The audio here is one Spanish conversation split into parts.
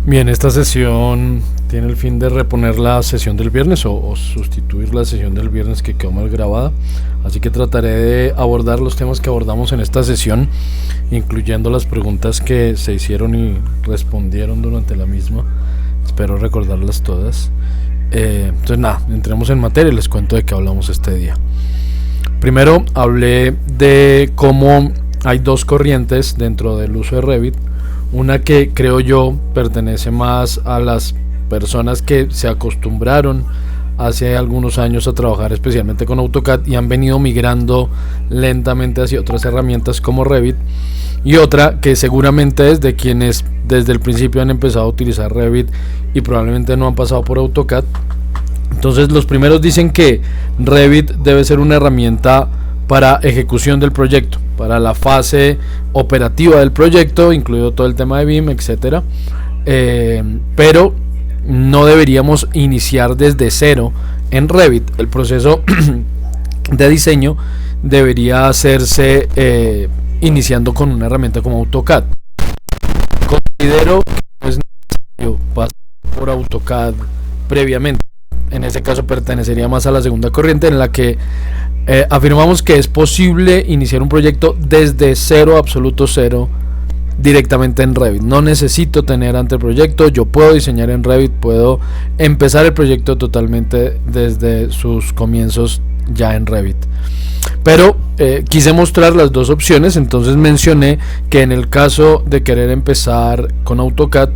Bien, esta sesión tiene el fin de reponer la sesión del viernes o sustituir la sesión del viernes que quedó mal grabada. Así que trataré de abordar los temas que abordamos en esta sesión, incluyendo las preguntas que se hicieron y respondieron durante la misma. Espero recordarlas todas. Entonces nada, entremos en materia y les cuento de qué hablamos este día. Primero hablé de cómo hay dos corrientes dentro del uso de Revit. Una que creo yo pertenece más a las personas que se acostumbraron hace algunos años a trabajar especialmente con AutoCAD y han venido migrando lentamente hacia otras herramientas como Revit, y otra que seguramente es de quienes desde el principio han empezado a utilizar Revit y probablemente no han pasado por AutoCAD. Entonces los primeros dicen que Revit debe ser una herramienta para ejecución del proyecto, para la fase operativa del proyecto, incluido todo el tema de BIM, etcétera, pero no deberíamos iniciar desde cero en Revit. El proceso de diseño debería hacerse iniciando con una herramienta como AutoCAD. Considero que no es necesario pasar por AutoCAD previamente. En ese caso pertenecería más a la segunda corriente, en la que afirmamos que es posible iniciar un proyecto desde cero, absoluto cero, directamente en Revit. No necesito tener anteproyecto, yo puedo diseñar en Revit, puedo empezar el proyecto totalmente desde sus comienzos ya en Revit. Pero quise mostrar las dos opciones, entonces mencioné que en el caso de querer empezar con AutoCAD,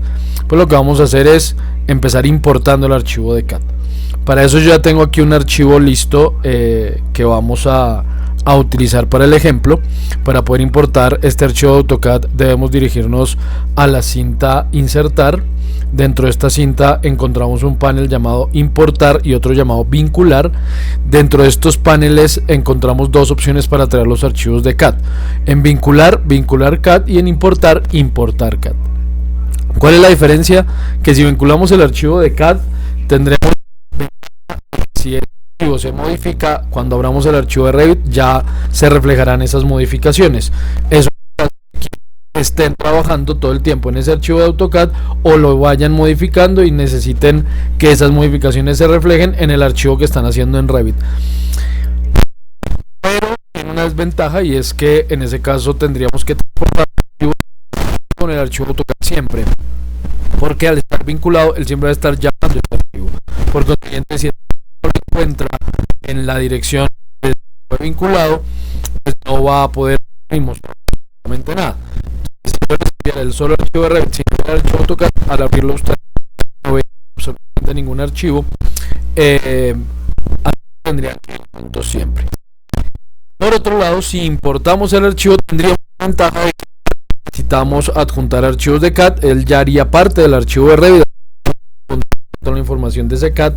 pues lo que vamos a hacer es empezar importando el archivo de CAD. Para eso yo ya tengo aquí un archivo listo que vamos a utilizar para el ejemplo. Para poder importar este archivo de AutoCAD debemos dirigirnos a la cinta insertar. Dentro de esta cinta encontramos un panel llamado importar y otro llamado vincular. Dentro de estos paneles encontramos dos opciones para traer los archivos de CAD: en vincular, vincular CAD, y en importar, importar CAD. ¿Cuál es la diferencia? Que si vinculamos el archivo de CAD tendremos, si el archivo se modifica, cuando abramos el archivo de Revit ya se reflejarán esas modificaciones. Eso estén trabajando todo el tiempo en ese archivo de AutoCAD o lo vayan modificando y necesiten que esas modificaciones se reflejen en el archivo que están haciendo en Revit. Pero tiene una desventaja, y es que en ese caso tendríamos que transportar el archivo con el archivo AutoCAD siempre, porque al estar vinculado él siempre va a estar llamando el archivo. Por consiguiente, si lo encuentra en la dirección del vinculado, pues no va a poder mostrar absolutamente nada. Si yo les enviara el solo archivo de Revit sin el archivo AutoCAD, al abrirlo usted no ve absolutamente ningún archivo, tendría que ir juntos siempre. Por otro lado, si importamos el archivo, tendríamos la ventaja de que necesitamos adjuntar archivos de CAD, él ya haría parte del archivo de Revit con toda la información de ese CAD.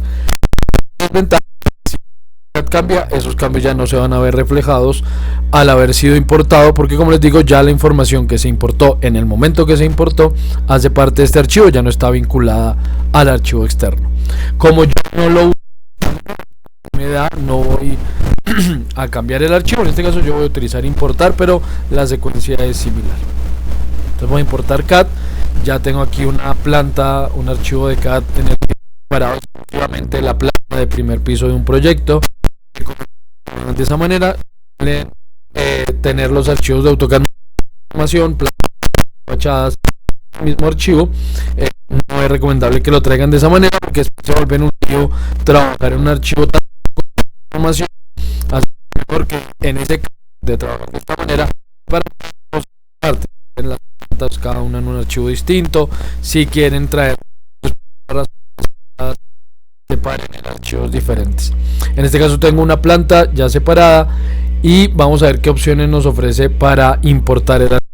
Desventaja: si el CAD cambia, esos cambios ya no se van a ver reflejados al haber sido importado, porque como les digo, ya la información que se importó en el momento que se importó hace parte de este archivo, ya no está vinculada al archivo externo. Como yo no lo no voy a cambiar el archivo, en este caso yo voy a utilizar importar, pero la secuencia es similar. Entonces voy a importar CAD, ya tengo aquí una planta, un archivo de CAD en el que preparado exclusivamente la planta de primer piso de un proyecto. De esa manera tener los archivos de AutoCAD, información, fachadas, mismo archivo. No es recomendable que lo traigan de esa manera, porque se vuelve un lío trabajar en un archivo tan información. Así que mejor que en ese caso de trabajar de esta manera, para partes en las plantas, cada una en un archivo distinto. Si quieren traer, separen en archivos diferentes. En este caso tengo una planta ya separada y vamos a ver qué opciones nos ofrece para importar el archivo.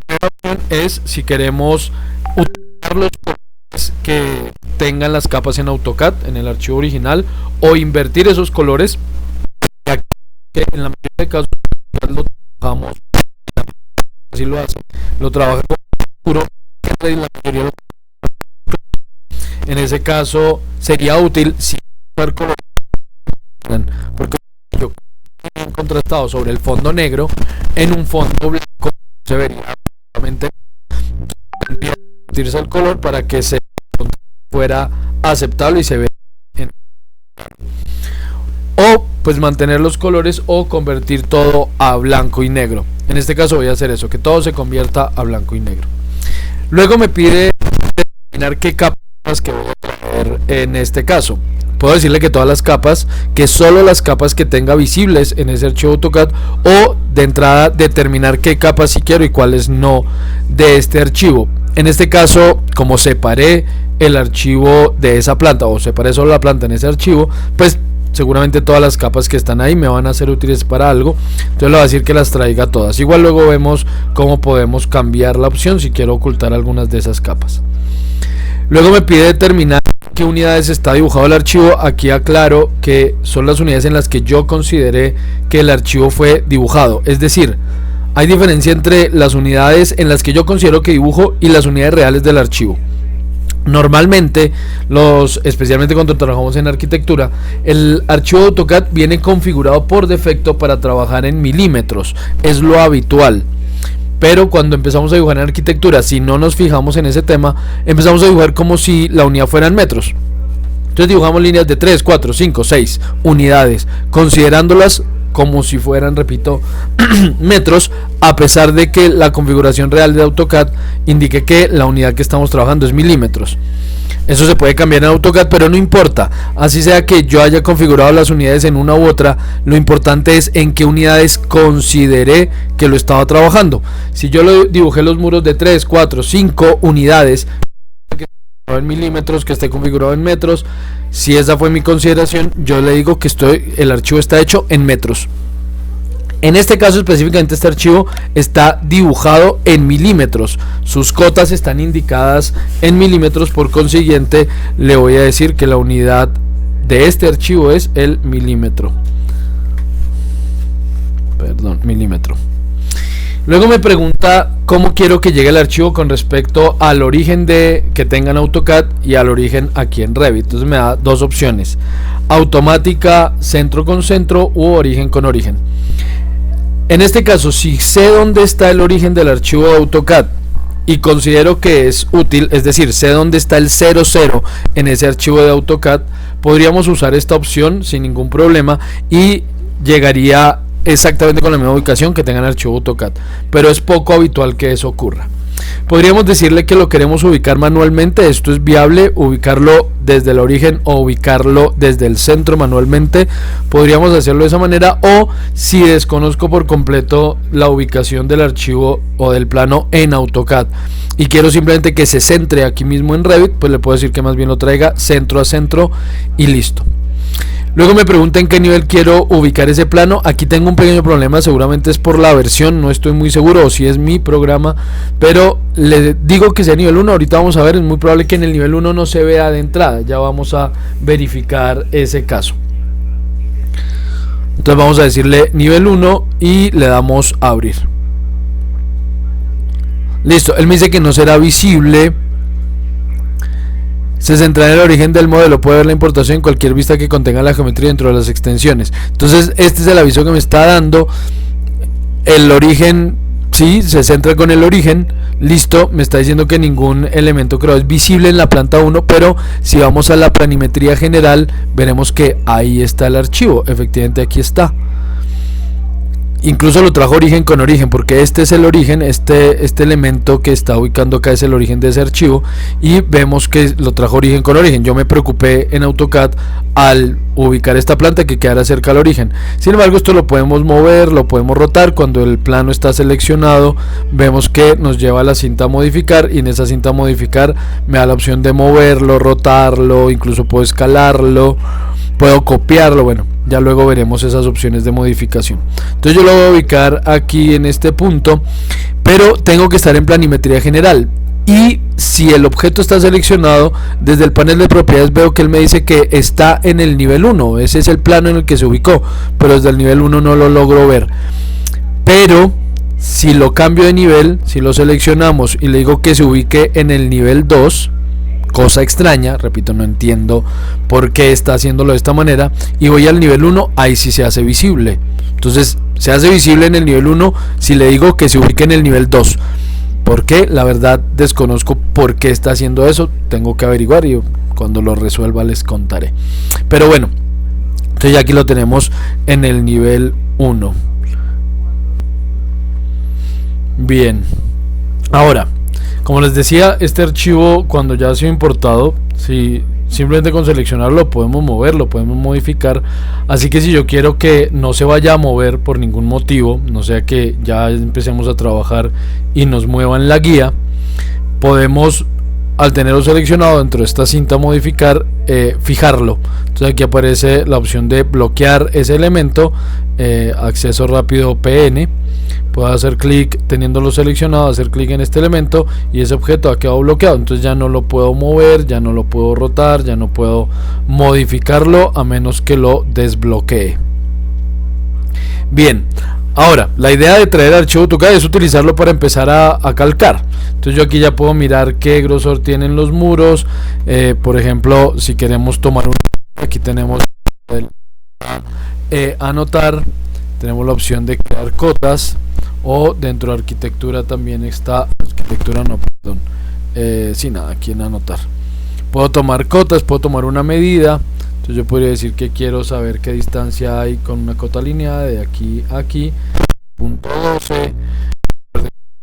La primera opción es si queremos utilizar los colores que tengan las capas en AutoCAD en el archivo original, o invertir esos colores, ya que en la mayoría de casos lo trabajamos, así lo hace, lo trabaja con oscuro, que la mayoría lo. En ese caso sería útil si usar colores, porque yo he contrastado sobre el fondo negro en un fondo blanco se vería absolutamente convertirse al color para que se fuera aceptable y se vea o pues mantener los colores o convertir todo a blanco y negro. En este caso voy a hacer eso, que todo se convierta a blanco y negro. Luego me pide determinar qué capas que voy a traer en este caso. Puedo decirle que todas las capas, que solo las capas que tenga visibles en ese archivo AutoCAD, o de entrada determinar qué capas sí quiero y cuáles no de este archivo. En este caso, como separé el archivo de esa planta o separé solo la planta en ese archivo, pues seguramente todas las capas que están ahí me van a ser útiles para algo, entonces le voy a decir que las traiga todas. Igual luego vemos cómo podemos cambiar la opción si quiero ocultar algunas de esas capas. Luego me pide determinar qué unidades está dibujado el archivo. Aquí aclaro que son las unidades en las que yo consideré que el archivo fue dibujado, es decir, hay diferencia entre las unidades en las que yo considero que dibujo y las unidades reales del archivo. Normalmente, especialmente cuando trabajamos en arquitectura, el archivo de AutoCAD viene configurado por defecto para trabajar en milímetros, es lo habitual. Pero cuando empezamos a dibujar en arquitectura, si no nos fijamos en ese tema, empezamos a dibujar como si la unidad fuera en metros. Entonces dibujamos líneas de 3, 4, 5, 6 unidades, considerándolas como si fueran, repito, metros, a pesar de que la configuración real de AutoCAD indique que la unidad que estamos trabajando es milímetros. Eso se puede cambiar en AutoCAD, pero no importa, así sea que yo haya configurado las unidades en una u otra, lo importante es en qué unidades consideré que lo estaba trabajando. Si yo lo dibujé los muros de 3, 4, 5 unidades en milímetros, que esté configurado en metros, si esa fue mi consideración, yo le digo que el archivo está hecho en metros. En este caso específicamente este archivo está dibujado en milímetros, sus cotas están indicadas en milímetros, por consiguiente le voy a decir que la unidad de este archivo es el milímetro. Milímetro. Luego me pregunta cómo quiero que llegue el archivo con respecto al origen que tenga en AutoCAD y al origen aquí en Revit. Entonces me da dos opciones: automática, centro con centro, u origen con origen. En este caso, si sé dónde está el origen del archivo de AutoCAD y considero que es útil, es decir, sé dónde está el 00 en ese archivo de AutoCAD, podríamos usar esta opción sin ningún problema y llegaría exactamente con la misma ubicación que tenga el archivo AutoCAD, pero es poco habitual que eso ocurra. Podríamos decirle que lo queremos ubicar manualmente. Esto es viable, ubicarlo desde el origen o ubicarlo desde el centro manualmente. Podríamos hacerlo de esa manera, o si desconozco por completo la ubicación del archivo o del plano en AutoCAD y quiero simplemente que se centre aquí mismo en Revit, pues le puedo decir que más bien lo traiga centro a centro y listo. Luego me pregunta en qué nivel quiero ubicar ese plano. Aquí tengo un pequeño problema, seguramente es por la versión, no estoy muy seguro, o si es mi programa, pero le digo que sea nivel 1, ahorita vamos a ver, es muy probable que en el nivel 1 no se vea de entrada, ya vamos a verificar ese caso. Entonces vamos a decirle nivel 1 y le damos a abrir. Listo, él me dice que no será visible. Se centra en el origen del modelo, puede ver la importación en cualquier vista que contenga la geometría dentro de las extensiones. Entonces este es el aviso que me está dando. El origen, sí, se centra con el origen. Listo, me está diciendo que ningún elemento creado es visible en la planta 1, pero si vamos a la planimetría general, veremos que ahí está el archivo. Efectivamente aquí está. Incluso lo trajo origen con origen, porque este es el origen, este elemento que está ubicando acá es el origen de ese archivo, y vemos que lo trajo origen con origen. Yo me preocupé en AutoCAD al ubicar esta planta que quedara cerca al origen. Sin embargo, esto lo podemos mover, lo podemos rotar. Cuando el plano está seleccionado, vemos que nos lleva a la cinta modificar, y en esa cinta modificar me da la opción de moverlo, rotarlo, incluso puedo escalarlo, puedo copiarlo. Bueno, ya luego veremos esas opciones de modificación. Entonces yo lo voy a ubicar aquí en este punto, pero tengo que estar en planimetría general. Y si el objeto está seleccionado, desde el panel de propiedades veo que él me dice que está en el nivel 1. Ese es el plano en el que se ubicó, pero desde el nivel 1 no lo logro ver. Pero si lo cambio de nivel, si lo seleccionamos y le digo que se ubique en el nivel 2, cosa extraña, repito, no entiendo por qué está haciéndolo de esta manera, y voy al nivel 1, ahí sí se hace visible. Entonces se hace visible en el nivel 1 si le digo que se ubique en el nivel 2. ¿Por qué? La verdad desconozco por qué está haciendo eso, tengo que averiguar y cuando lo resuelva les contaré. Pero bueno, entonces ya aquí lo tenemos en el nivel 1. Bien, ahora, como les decía, este archivo cuando ya ha sido importado, si simplemente con seleccionarlo lo podemos mover, lo podemos modificar. Así que si yo quiero que no se vaya a mover por ningún motivo, no sea que ya empecemos a trabajar y nos muevan la guía, podemos, al tenerlo seleccionado dentro de esta cinta modificar, fijarlo. Entonces aquí aparece la opción de bloquear ese elemento, acceso rápido PN. Puedo hacer clic, teniéndolo seleccionado, hacer clic en este elemento y ese objeto ha quedado bloqueado. Entonces ya no lo puedo mover, ya no lo puedo rotar, ya no puedo modificarlo a menos que lo desbloquee. Bien, ahora la idea de traer archivo AutoCAD es utilizarlo para empezar a calcar. Entonces yo aquí ya puedo mirar qué grosor tienen los muros. Por ejemplo, si queremos tomar un... Aquí tenemos el anotar, tenemos la opción de crear cotas, o dentro de arquitectura también está, arquitectura no, perdón, sí, nada, aquí en anotar. Puedo tomar cotas, puedo tomar una medida. Entonces yo podría decir que quiero saber qué distancia hay con una cota alineada de aquí a aquí, punto 12.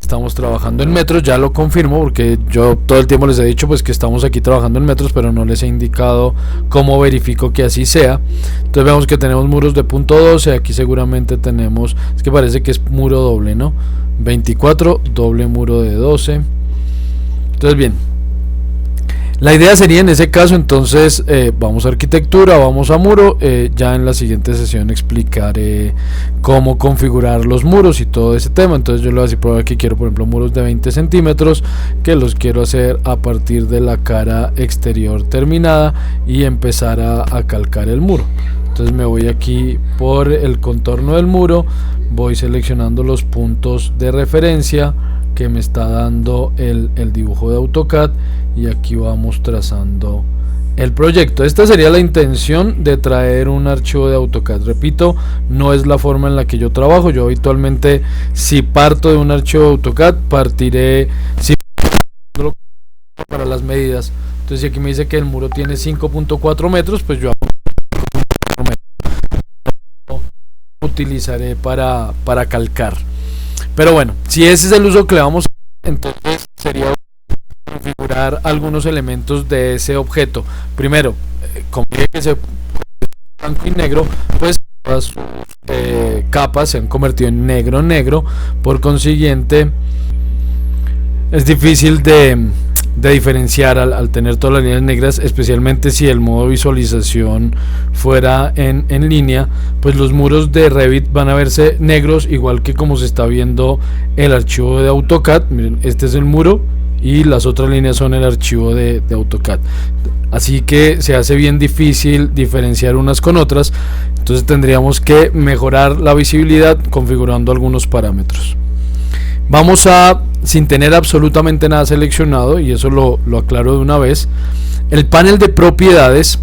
Estamos trabajando en metros, ya lo confirmo porque yo todo el tiempo les he dicho pues que estamos aquí trabajando en metros, pero no les he indicado cómo verifico que así sea. Entonces vemos que tenemos muros de punto 12, aquí seguramente tenemos, es que parece que es muro doble, ¿no? 24, doble muro de 12. Entonces bien, la idea sería en ese caso entonces vamos a arquitectura, vamos a muro. Ya en la siguiente sesión explicaré cómo configurar los muros y todo ese tema. Entonces yo le voy a decir por aquí quiero por ejemplo muros de 20 centímetros que los quiero hacer a partir de la cara exterior terminada y empezar a calcar el muro. Entonces me voy aquí por el contorno del muro, voy seleccionando los puntos de referencia que me está dando el dibujo de AutoCAD y aquí vamos trazando el proyecto. Esta sería la intención de traer un archivo de AutoCAD. Repito, no es la forma en la que yo trabajo. Yo habitualmente, si parto de un archivo de AutoCAD, partiré para las medidas. Entonces si aquí me dice que el muro tiene 5.4 metros, pues yo utilizaré para calcar. Pero bueno, si ese es el uso que le vamos a dar, entonces sería configurar algunos elementos de ese objeto. Primero, como que se blanco y negro, pues todas sus capas se han convertido en negro, por consiguiente es difícil de diferenciar al tener todas las líneas negras, especialmente si el modo visualización fuera en línea, pues los muros de Revit van a verse negros, igual que como se está viendo el archivo de AutoCAD. Miren, este es el muro y las otras líneas son el archivo de AutoCAD, así que se hace bien difícil diferenciar unas con otras. Entonces tendríamos que mejorar la visibilidad configurando algunos parámetros. Vamos a, sin tener absolutamente nada seleccionado, y eso lo aclaro de una vez, el panel de propiedades,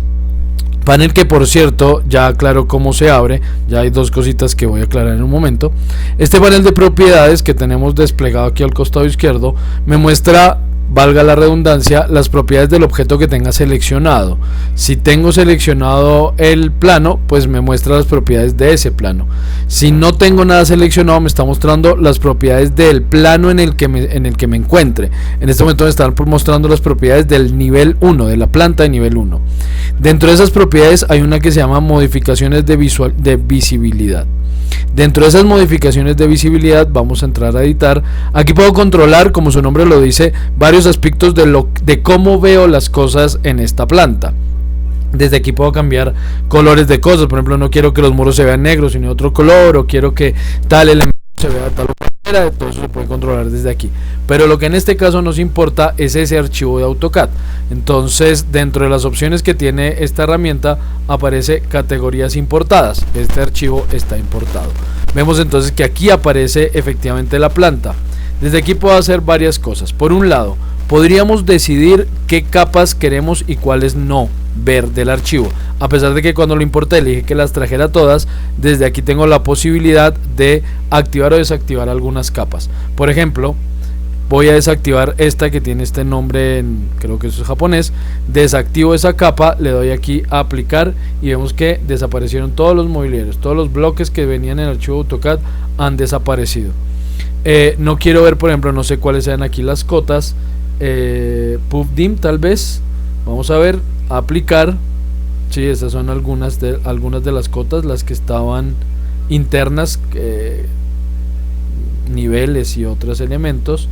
panel que por cierto ya aclaro cómo se abre. Ya hay dos cositas que voy a aclarar en un momento. Este panel de propiedades que tenemos desplegado aquí al costado izquierdo me muestra, valga la redundancia, las propiedades del objeto que tenga seleccionado. Si tengo seleccionado el plano, pues me muestra las propiedades de ese plano. Si no tengo nada seleccionado, me está mostrando las propiedades del plano en el que me encuentre. En este momento me están mostrando las propiedades del nivel 1, de la planta de nivel 1. Dentro de esas propiedades hay una que se llama modificaciones de visibilidad. Dentro de esas modificaciones de visibilidad vamos a entrar a editar. Aquí puedo controlar, como su nombre lo dice, varios aspectos de cómo veo las cosas en esta planta. Desde aquí puedo cambiar colores de cosas. Por ejemplo, no quiero que los muros se vean negros sino otro color, o quiero que tal elemento se vea de tal manera. Todo eso se puede controlar desde aquí, pero lo que en este caso nos importa es ese archivo de AutoCAD. Entonces, dentro de las opciones que tiene esta herramienta aparece categorías importadas. Este archivo está importado. Vemos entonces que aquí aparece efectivamente la planta. Desde aquí puedo hacer varias cosas. Por un lado, podríamos decidir qué capas queremos y cuáles no ver del archivo. A pesar de que cuando lo importé le dije que las trajera todas, desde aquí tengo la posibilidad de activar o desactivar algunas capas. Por ejemplo, voy a desactivar esta que tiene este nombre creo que eso es japonés. Desactivo esa capa, le doy aquí a aplicar y vemos que desaparecieron todos los mobiliarios, todos los bloques que venían en el archivo AutoCAD han desaparecido. No quiero ver, por ejemplo, no sé cuáles sean aquí las cotas, PubDim tal vez, vamos a ver, aplicar. Sí, estas son algunas de las cotas, las que estaban internas, niveles y otros elementos.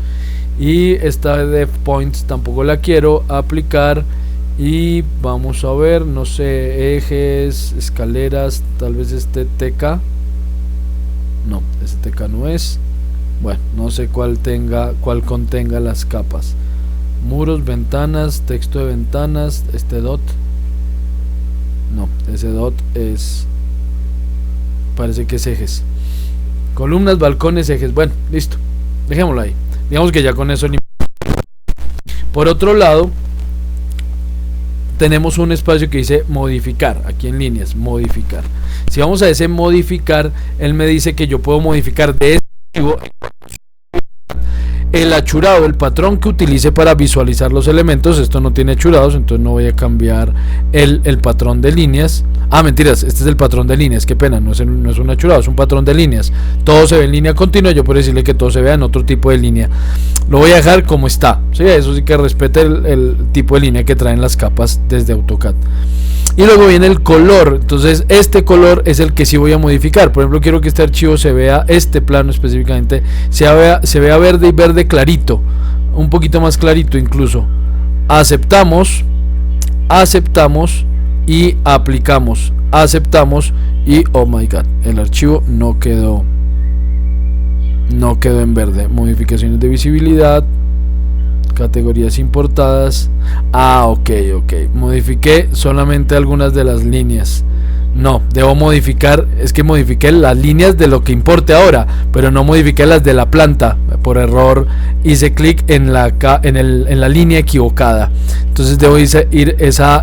Y esta de points tampoco la quiero aplicar. Y vamos a ver, no sé, ejes, escaleras, tal vez este TK. No, este TK no es. Bueno, no sé cuál contenga las capas. Muros, ventanas, texto de ventanas, este dot. No, ese dot parece que es ejes. Columnas, balcones, ejes. Bueno, listo. Dejémoslo ahí. Digamos que ya con eso. Por otro lado, tenemos un espacio que dice modificar. Aquí en líneas, modificar. Si vamos a ese modificar, él me dice que yo puedo modificar de este archivo el achurado, el patrón que utilice para visualizar los elementos. Esto no tiene achurados, entonces no voy a cambiar el patrón de líneas. Mentiras, este es el patrón de líneas, qué pena, no es un achurado, es un patrón de líneas. Todo se ve en línea continua, yo puedo decirle que todo se vea en otro tipo de línea. Lo voy a dejar como está, ¿sí? Eso sí que respete el tipo de línea que traen las capas desde AutoCAD. Y luego viene el color, entonces este color es el que sí voy a modificar. Por ejemplo, quiero que este archivo se vea, este plano específicamente, se vea verde y verde clarito, un poquito más clarito incluso. Aceptamos y aplicamos, aceptamos y oh my god, el archivo no quedó en verde. Modificaciones de visibilidad, categorías importadas. Ok, modifiqué solamente algunas de las líneas. No, debo modificar, es que modifiqué las líneas de lo que importe ahora, pero no modifiqué las de la planta. Por error hice clic en la línea equivocada. Entonces debo ir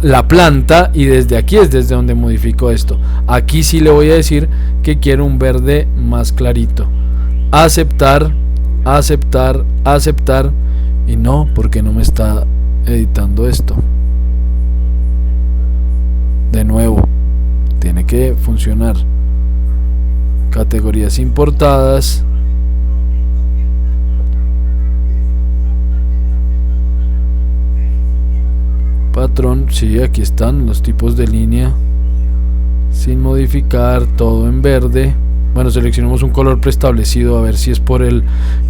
la planta, y desde aquí es desde donde modifico esto. Aquí sí le voy a decir que quiero un verde más clarito. Aceptar. Y no, porque no me está editando esto. De nuevo, tiene que funcionar. Categorías importadas. Patrón, sí, aquí están los tipos de línea. Sin modificar, todo en verde. Bueno, seleccionamos un color preestablecido, a ver si es por el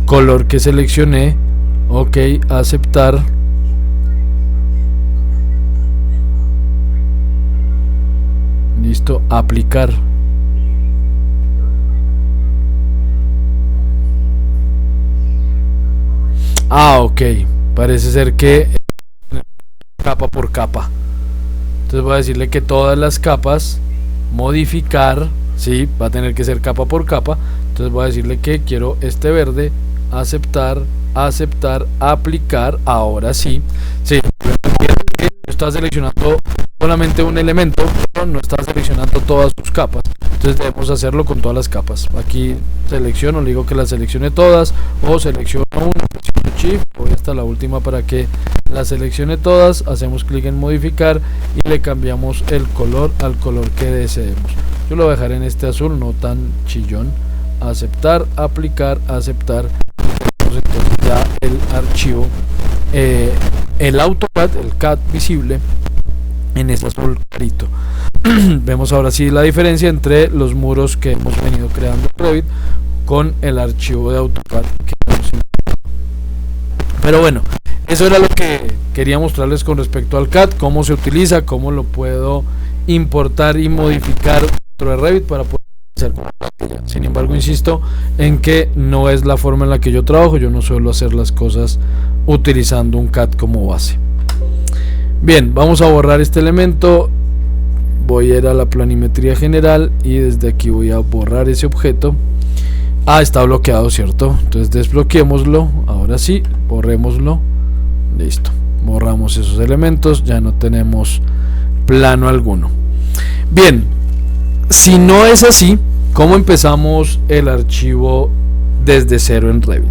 color que seleccioné. Ok, aceptar. Listo, aplicar. Ok, parece ser que capa por capa. Entonces voy a decirle que todas las capas, modificar, sí, va a tener que ser capa por capa. Entonces voy a decirle que quiero este verde, aceptar, aplicar. Ahora sí, está seleccionando solamente un elemento, pero no está seleccionando todas sus capas. Entonces debemos hacerlo con todas las capas. Aquí selecciono, le digo que las seleccione todas, o selecciono una, presiono Shift, voy hasta la última para que las seleccione todas, hacemos clic en modificar y le cambiamos el color al color que deseemos. Yo lo voy a dejar en este azul, no tan chillón. Aceptar, aplicar, aceptar. Entonces ya el archivo, el AutoCAD, el CAD visible en este azul clarito. Vemos ahora sí la diferencia entre los muros que hemos venido creando en Revit con el archivo de AutoCAD que hemos. Pero bueno, eso era lo que quería mostrarles con respecto al CAD, cómo se utiliza, cómo lo puedo importar y modificar dentro de Revit para poder hacer. Sin embargo, insisto en que no es la forma en la que yo trabajo. Yo no suelo hacer las cosas utilizando un CAD como base. Bien, vamos a borrar este elemento. Voy a ir a la planimetría general y desde aquí voy a borrar ese objeto. Está bloqueado, ¿cierto? Entonces desbloqueémoslo. Ahora sí, borrémoslo. Listo, borramos esos elementos. Ya no tenemos plano alguno. Bien, si no es así, ¿cómo empezamos el archivo desde cero en Revit?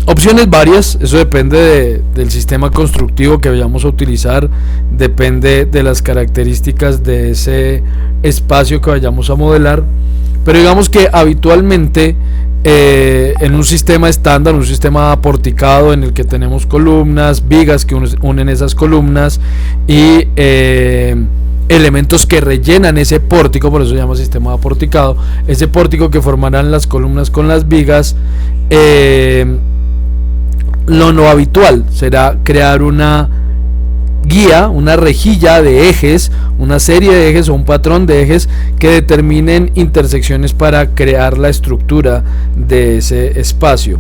Opciones varias, eso depende del sistema constructivo que vayamos a utilizar, depende de las características de ese espacio que vayamos a modelar, pero digamos que habitualmente en un sistema estándar, un sistema porticado en el que tenemos columnas, vigas que unen esas columnas y elementos que rellenan ese pórtico, por eso se llama sistema porticado, ese pórtico que formarán las columnas con las vigas. Lo no habitual será crear una guía, una rejilla de ejes, una serie de ejes o un patrón de ejes que determinen intersecciones para crear la estructura de ese espacio.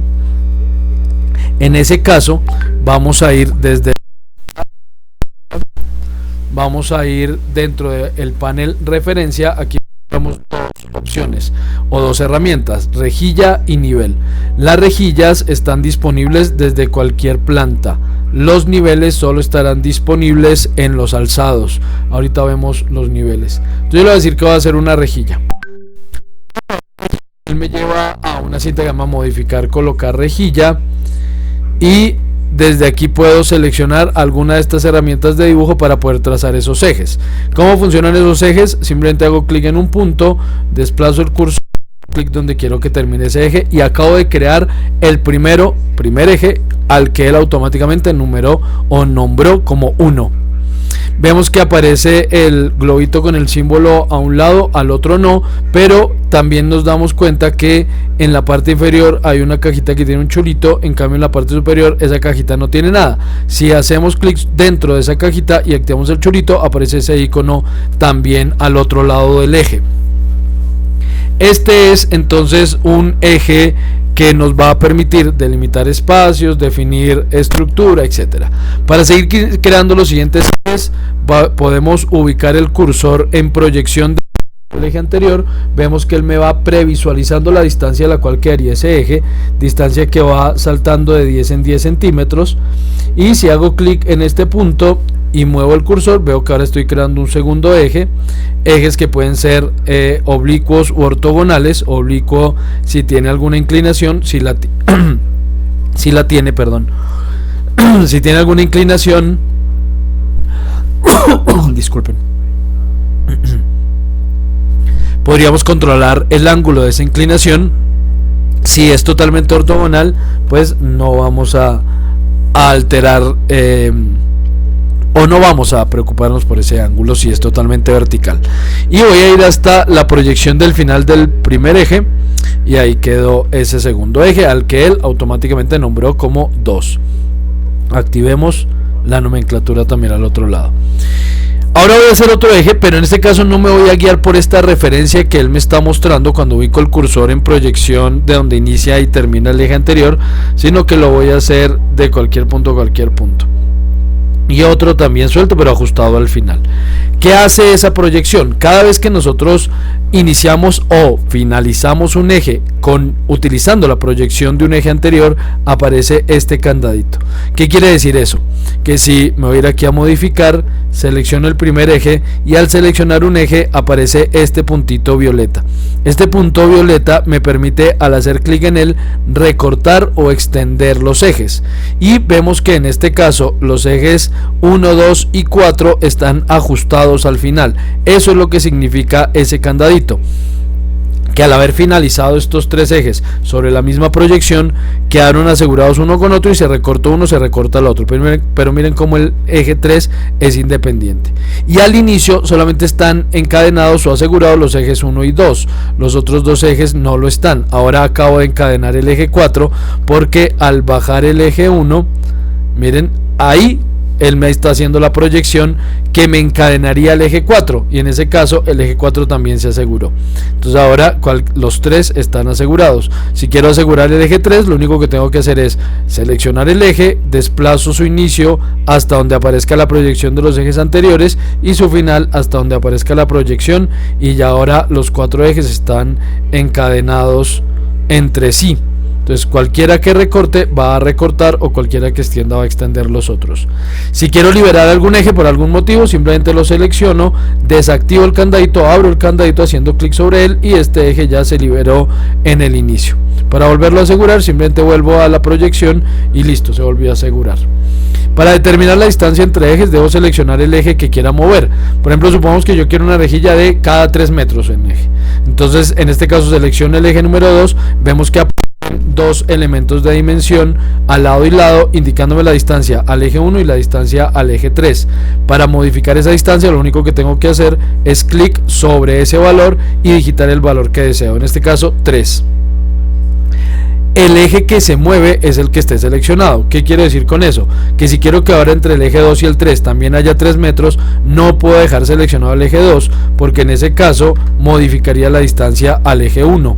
En ese caso vamos a ir dentro del panel referencia. Aquí tenemos dos opciones o dos herramientas, rejilla y nivel. Las rejillas están disponibles desde cualquier planta, los niveles solo estarán disponibles en los alzados. Ahorita vemos los niveles. Entonces yo le voy a decir que voy a hacer una rejilla. Él me lleva a una cinta que llama modificar, colocar rejilla, y desde aquí puedo seleccionar alguna de estas herramientas de dibujo para poder trazar esos ejes. ¿Cómo funcionan esos ejes? Simplemente hago clic en un punto, desplazo el cursor, clic donde quiero que termine ese eje y acabo de crear el primer eje al que él automáticamente numeró o nombró como 1. Vemos que aparece el globito con el símbolo a un lado, al otro no, pero también nos damos cuenta que en la parte inferior hay una cajita que tiene un chulito, en cambio en la parte superior esa cajita no tiene nada. Si hacemos clic dentro de esa cajita y activamos el chulito, aparece ese icono también al otro lado del eje. Este es entonces un eje que nos va a permitir delimitar espacios, definir estructura, etcétera. Para seguir creando los siguientes ejes, podemos ubicar el cursor en proyección del eje anterior. Vemos que él me va previsualizando la distancia a la cual quedaría ese eje, distancia que va saltando de 10 en 10 centímetros. Y si hago clic en este punto y muevo el cursor, veo que ahora estoy creando un segundo eje. Ejes que pueden ser oblicuos u ortogonales. Oblicuo si tiene alguna inclinación, si la tiene, perdón. Si tiene alguna inclinación, disculpen, podríamos controlar el ángulo de esa inclinación. Si es totalmente ortogonal, pues no vamos a alterar o no vamos a preocuparnos por ese ángulo si es totalmente vertical. Y voy a ir hasta la proyección del final del primer eje y ahí quedó ese segundo eje al que él automáticamente nombró como 2. Activemos la nomenclatura también al otro lado. Ahora voy a hacer otro eje, pero en este caso no me voy a guiar por esta referencia que él me está mostrando cuando ubico el cursor en proyección de donde inicia y termina el eje anterior, sino que lo voy a hacer de cualquier punto a cualquier punto. Y otro también suelto pero ajustado al final. ¿Qué hace esa proyección? Cada vez que nosotros iniciamos o finalizamos un eje utilizando la proyección de un eje anterior, aparece este candadito. ¿Qué quiere decir eso? Que si me voy a ir aquí a modificar, selecciono el primer eje y al seleccionar un eje aparece este puntito violeta. Este punto violeta me permite, al hacer clic en él, recortar o extender los ejes. Y vemos que en este caso los ejes 1, 2 y 4 están ajustados al final. Eso es lo que significa ese candadito, que al haber finalizado estos tres ejes sobre la misma proyección, quedaron asegurados uno con otro y se recortó uno, se recorta el otro. Pero miren cómo el eje 3 es independiente. Y al inicio solamente están encadenados o asegurados los ejes 1 y 2. Los otros dos ejes no lo están. Ahora acabo de encadenar el eje 4 porque al bajar el eje 1, miren, ahí él me está haciendo la proyección que me encadenaría el eje 4 y en ese caso el eje 4 también se aseguró. Entonces ahora los tres están asegurados. Si quiero asegurar el eje 3, lo único que tengo que hacer es seleccionar el eje, desplazo su inicio hasta donde aparezca la proyección de los ejes anteriores y su final hasta donde aparezca la proyección, y ya ahora los cuatro ejes están encadenados entre sí. Entonces cualquiera que recorte va a recortar, o cualquiera que extienda va a extender los otros. Si quiero liberar algún eje por algún motivo, simplemente lo selecciono, desactivo el candadito, abro el candadito haciendo clic sobre él y este eje ya se liberó en el inicio. Para volverlo a asegurar, simplemente vuelvo a la proyección y listo, se volvió a asegurar. Para determinar la distancia entre ejes, debo seleccionar el eje que quiera mover. Por ejemplo, supongamos que yo quiero una rejilla de cada 3 metros en eje. Entonces, en este caso, selecciono el eje número 2. Vemos que aparecen dos elementos de dimensión al lado y lado, indicándome la distancia al eje 1 y la distancia al eje 3. Para modificar esa distancia, lo único que tengo que hacer es clic sobre ese valor y digitar el valor que deseo. En este caso, 3. El eje que se mueve es el que esté seleccionado. ¿Qué quiero decir con eso? Que si quiero que ahora entre el eje 2 y el 3 también haya 3 metros, no puedo dejar seleccionado el eje 2, porque en ese caso modificaría la distancia al eje 1.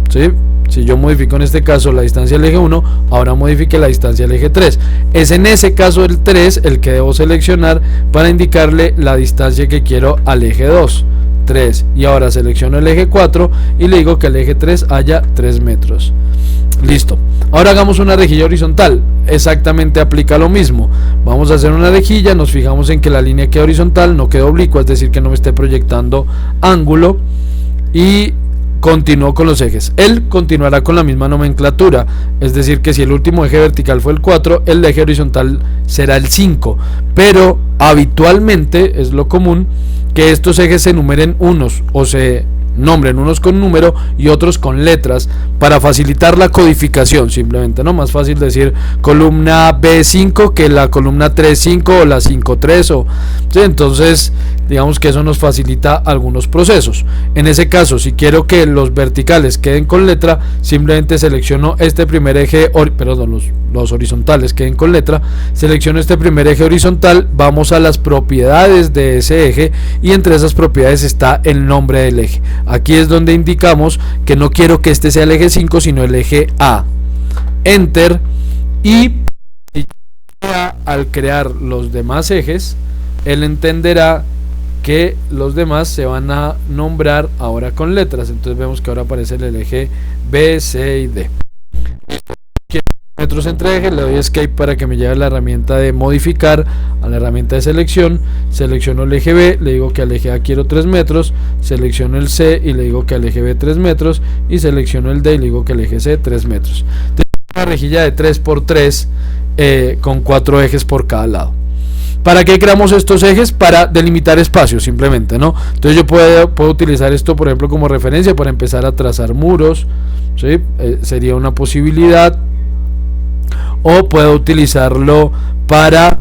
¿Sí? Si yo modifico en este caso la distancia al eje 1, ahora modifique la distancia al eje 3. Es en ese caso el 3 el que debo seleccionar para indicarle la distancia que quiero al eje 2. 3. Y ahora selecciono el eje 4 y le digo que el eje 3 haya 3 metros. Listo. Ahora hagamos una rejilla horizontal. Exactamente aplica lo mismo. Vamos a hacer una rejilla, nos fijamos en que la línea quede horizontal, no quede oblicua, es decir, que no me esté proyectando ángulo, y continúo con los ejes. Él continuará con la misma nomenclatura, es decir, que si el último eje vertical fue el 4, el eje horizontal será el 5, pero habitualmente es lo común que estos ejes se numeren unos, o se nombren unos con número y otros con letras, para facilitar la codificación. Simplemente, ¿no? Más fácil decir columna B5 que la columna 3.5 o la 5.3, o ¿sí? Entonces digamos que eso nos facilita algunos procesos. En ese caso, si quiero que los verticales queden con letra, simplemente selecciono este primer eje, los horizontales queden con letra, selecciono este primer eje horizontal, vamos a las propiedades de ese eje y entre esas propiedades está el nombre del eje. Aquí es donde indicamos que no quiero que este sea el eje 5, sino el eje A. Enter. Y al crear los demás ejes, él entenderá que los demás se van a nombrar ahora con letras. Entonces vemos que ahora aparece el eje B, C y D. Metros entre ejes, le doy escape para que me lleve a la herramienta de modificar, a la herramienta de selección. Selecciono el eje B, le digo que al eje A quiero 3 metros, selecciono el C y le digo que al eje B 3 metros, y selecciono el D y le digo que al eje C 3 metros. Tengo una rejilla de 3×3 con 4 ejes por cada lado. ¿Para qué creamos estos ejes? Para delimitar espacios, simplemente, ¿no? Entonces yo puedo utilizar esto, por ejemplo, como referencia para empezar a trazar muros, ¿sí? Sería una posibilidad. O puedo utilizarlo para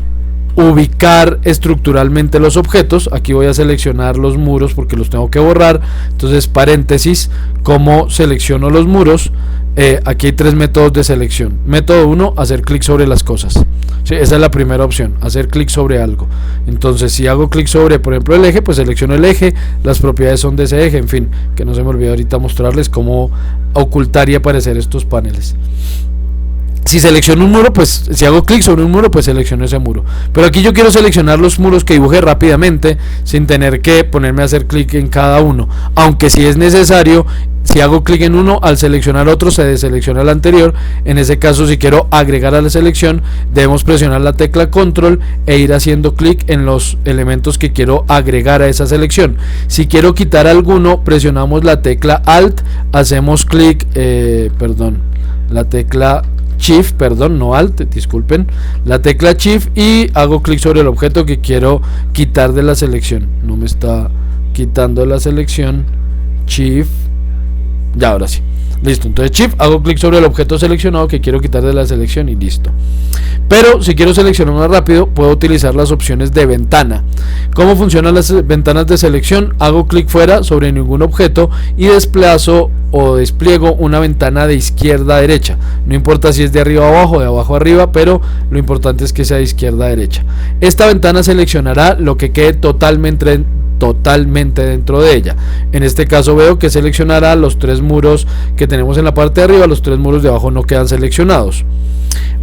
ubicar estructuralmente los objetos. Aquí voy a seleccionar los muros porque los tengo que borrar. Entonces, paréntesis, ¿cómo selecciono los muros? Aquí hay 3 métodos de selección. Método 1, hacer clic sobre las cosas. Sí, esa es la primera opción, hacer clic sobre algo. Entonces, si hago clic sobre, por ejemplo, el eje, pues selecciono el eje, las propiedades son de ese eje, en fin, que no se me olvide ahorita mostrarles cómo ocultar y aparecer estos paneles. Si selecciono un muro, pues si hago clic sobre un muro, pues selecciono ese muro. Pero aquí yo quiero seleccionar los muros que dibujé rápidamente, sin tener que ponerme a hacer clic en cada uno. Aunque si es necesario, si hago clic en uno, al seleccionar otro se deselecciona el anterior. En ese caso, si quiero agregar a la selección, debemos presionar la tecla control e ir haciendo clic en los elementos que quiero agregar a esa selección. Si quiero quitar alguno, presionamos la tecla alt, hacemos clic, la tecla Shift, no Alt, disculpen, la tecla Shift, y hago clic sobre el objeto que quiero quitar de la selección. No me está quitando la selección. Shift, ya, ahora sí, listo. Entonces Shift, hago clic sobre el objeto seleccionado que quiero quitar de la selección y listo. Pero si quiero seleccionar más rápido, puedo utilizar las opciones de ventana. ¿Cómo funcionan las ventanas de selección? Hago clic fuera sobre ningún objeto y desplazo o despliego una ventana de izquierda a derecha. No importa si es de arriba a abajo, de abajo a arriba, pero lo importante es que sea de izquierda a derecha. Esta ventana seleccionará lo que quede totalmente totalmente dentro de ella. En este caso veo que seleccionará los 3 muros que tenemos en la parte de arriba, los 3 muros de abajo no quedan seleccionados.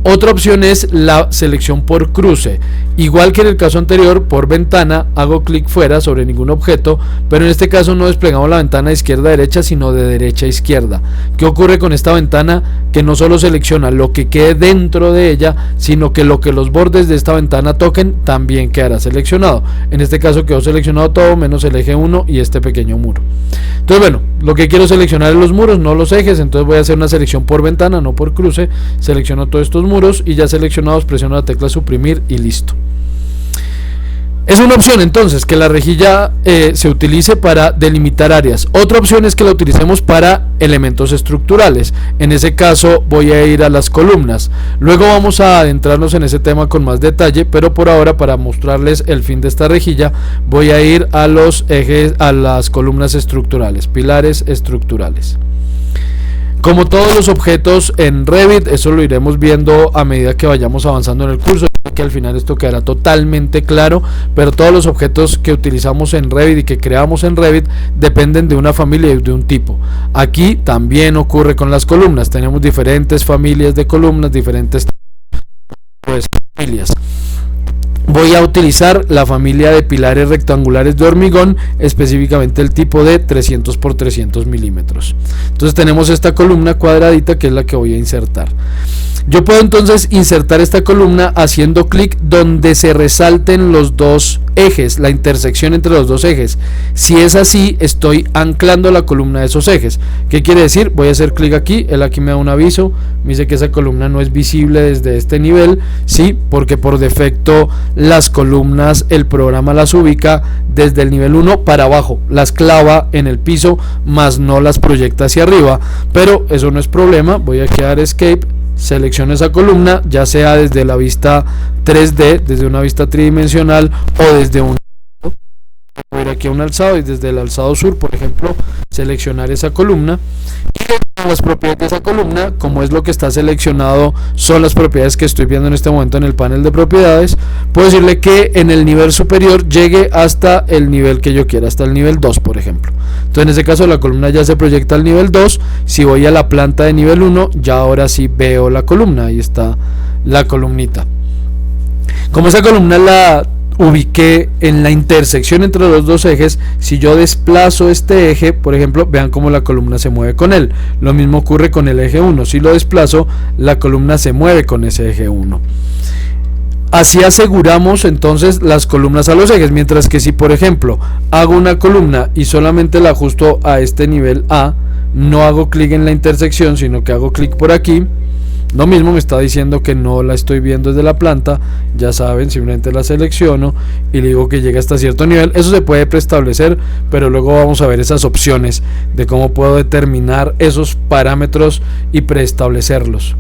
Otra opción es la selección por cruce. Igual que en el caso anterior, por ventana hago clic fuera sobre ningún objeto, pero en este caso no desplegamos la ventana de izquierda a derecha, sino de derecha a izquierda. ¿Qué ocurre con esta ventana? Que no solo selecciona lo que quede dentro de ella, sino que lo que los bordes de esta ventana toquen también quedará seleccionado. En este caso quedó seleccionado todo menos el eje 1 y este pequeño muro. Entonces bueno, lo que quiero seleccionar es los muros, no los ejes. Entonces voy a hacer una selección por ventana, no por cruce. Selecciono todos estos muros y ya seleccionados presiono la tecla suprimir y listo. Es una opción entonces que la rejilla se utilice para delimitar áreas. Otra opción es que la utilicemos para elementos estructurales. En ese caso voy a ir a las columnas. Luego vamos a adentrarnos en ese tema con más detalle, pero por ahora, para mostrarles el fin de esta rejilla, voy a ir a los ejes, a las columnas estructurales, pilares estructurales. Como todos los objetos en Revit, eso lo iremos viendo a medida que vayamos avanzando en el curso, que al final esto quedará totalmente claro, pero todos los objetos que utilizamos en Revit y que creamos en Revit dependen de una familia y de un tipo. Aquí también ocurre con las columnas, tenemos diferentes familias de columnas, diferentes tipos de familias. Voy a utilizar la familia de pilares rectangulares de hormigón, específicamente el tipo de 300 por 300 milímetros. Entonces tenemos esta columna cuadradita que es la que voy a insertar. Yo puedo entonces insertar esta columna haciendo clic donde se resalten los dos ejes, la intersección entre los dos ejes. Si es así, estoy anclando la columna de esos ejes. ¿Qué quiere decir? Voy a hacer clic aquí, él aquí me da un aviso, me dice que esa columna no es visible desde este nivel, sí, porque por defecto las columnas el programa las ubica desde el nivel 1 para abajo, las clava en el piso, más no las proyecta hacia arriba, pero eso no es problema. Voy a quedar escape, selecciono esa columna, ya sea desde la vista 3D, desde una vista tridimensional o desde un... Voy a ir aquí a un alzado y desde el alzado sur, por ejemplo, seleccionar esa columna. Y las propiedades de esa columna, como es lo que está seleccionado, son las propiedades que estoy viendo en este momento en el panel de propiedades. Puedo decirle que en el nivel superior llegue hasta el nivel que yo quiera, hasta el nivel 2, por ejemplo. Entonces en ese caso la columna ya se proyecta al nivel 2. Si voy a la planta de nivel 1, ya ahora sí veo la columna. Ahí está la columnita. Como esa columna la ubiqué en la intersección entre los dos ejes, si yo desplazo este eje, por ejemplo, vean cómo la columna se mueve con él. Lo mismo ocurre con el eje 1, si lo desplazo, la columna se mueve con ese eje 1. Así aseguramos entonces las columnas a los ejes, mientras que si por ejemplo hago una columna y solamente la ajusto a este nivel A, no hago clic en la intersección, sino que hago clic por aquí, lo mismo me está diciendo que no la estoy viendo desde la planta. Ya saben, simplemente la selecciono y le digo que llegue hasta cierto nivel. Eso se puede preestablecer, pero luego vamos a ver esas opciones de cómo puedo determinar esos parámetros y preestablecerlos.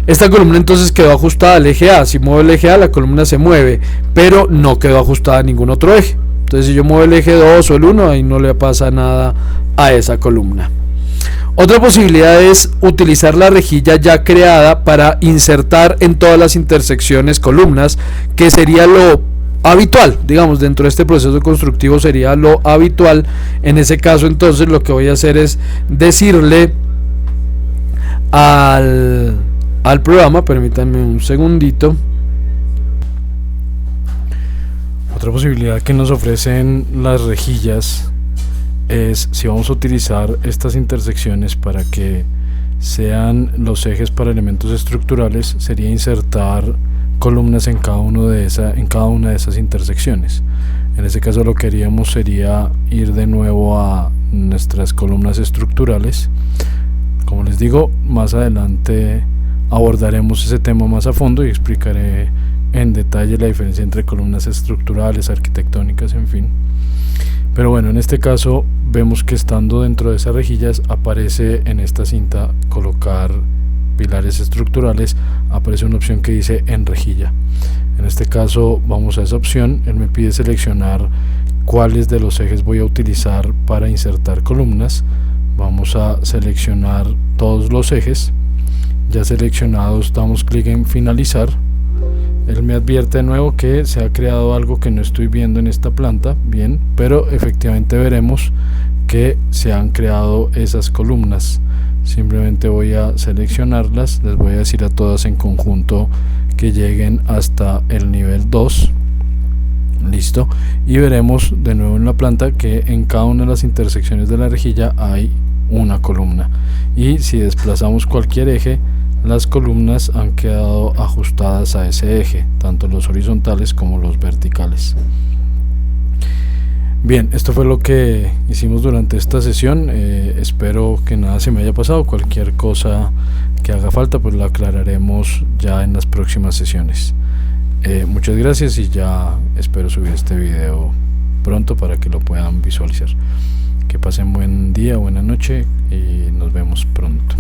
Esta columna entonces quedó ajustada al eje A. Si muevo el eje A, la columna se mueve, pero no quedó ajustada a ningún otro eje. Entonces si yo muevo el eje 2 o el 1, ahí no le pasa nada a esa columna. Otra posibilidad es utilizar la rejilla ya creada para insertar en todas las intersecciones columnas, que sería lo habitual, digamos, dentro de este proceso constructivo sería lo habitual. En ese caso entonces lo que voy a hacer es decirle al programa, permítanme un segundito. Otra posibilidad que nos ofrecen las rejillas es, si vamos a utilizar estas intersecciones para que sean los ejes para elementos estructurales, sería insertar columnas en cada una de esas intersecciones. En ese caso lo que haríamos sería ir de nuevo a nuestras columnas estructurales. Como les digo, más adelante abordaremos ese tema más a fondo y explicaré en detalle la diferencia entre columnas estructurales, arquitectónicas, en fin. Pero bueno, en este caso vemos que estando dentro de esas rejillas aparece en esta cinta colocar pilares estructurales, aparece una opción que dice en rejilla. En este caso vamos a esa opción, él me pide seleccionar cuáles de los ejes voy a utilizar para insertar columnas. Vamos a seleccionar todos los ejes. Ya seleccionados damos clic en finalizar Él me advierte de nuevo que se ha creado algo que no estoy viendo en esta planta, bien, pero efectivamente veremos que se han creado esas columnas. Simplemente voy a seleccionarlas, les voy a decir a todas en conjunto que lleguen hasta el nivel 2. Listo, y veremos de nuevo en la planta que en cada una de las intersecciones de la rejilla hay una columna, y si desplazamos cualquier eje, las columnas han quedado ajustadas a ese eje, tanto los horizontales como los verticales. Bien, esto fue lo que hicimos durante esta sesión. Espero que nada se me haya pasado. Cualquier cosa que haga falta pues la aclararemos ya en las próximas sesiones. Muchas gracias, y ya espero subir este video pronto para que lo puedan visualizar. Que pasen buen día, buena noche, y nos vemos pronto.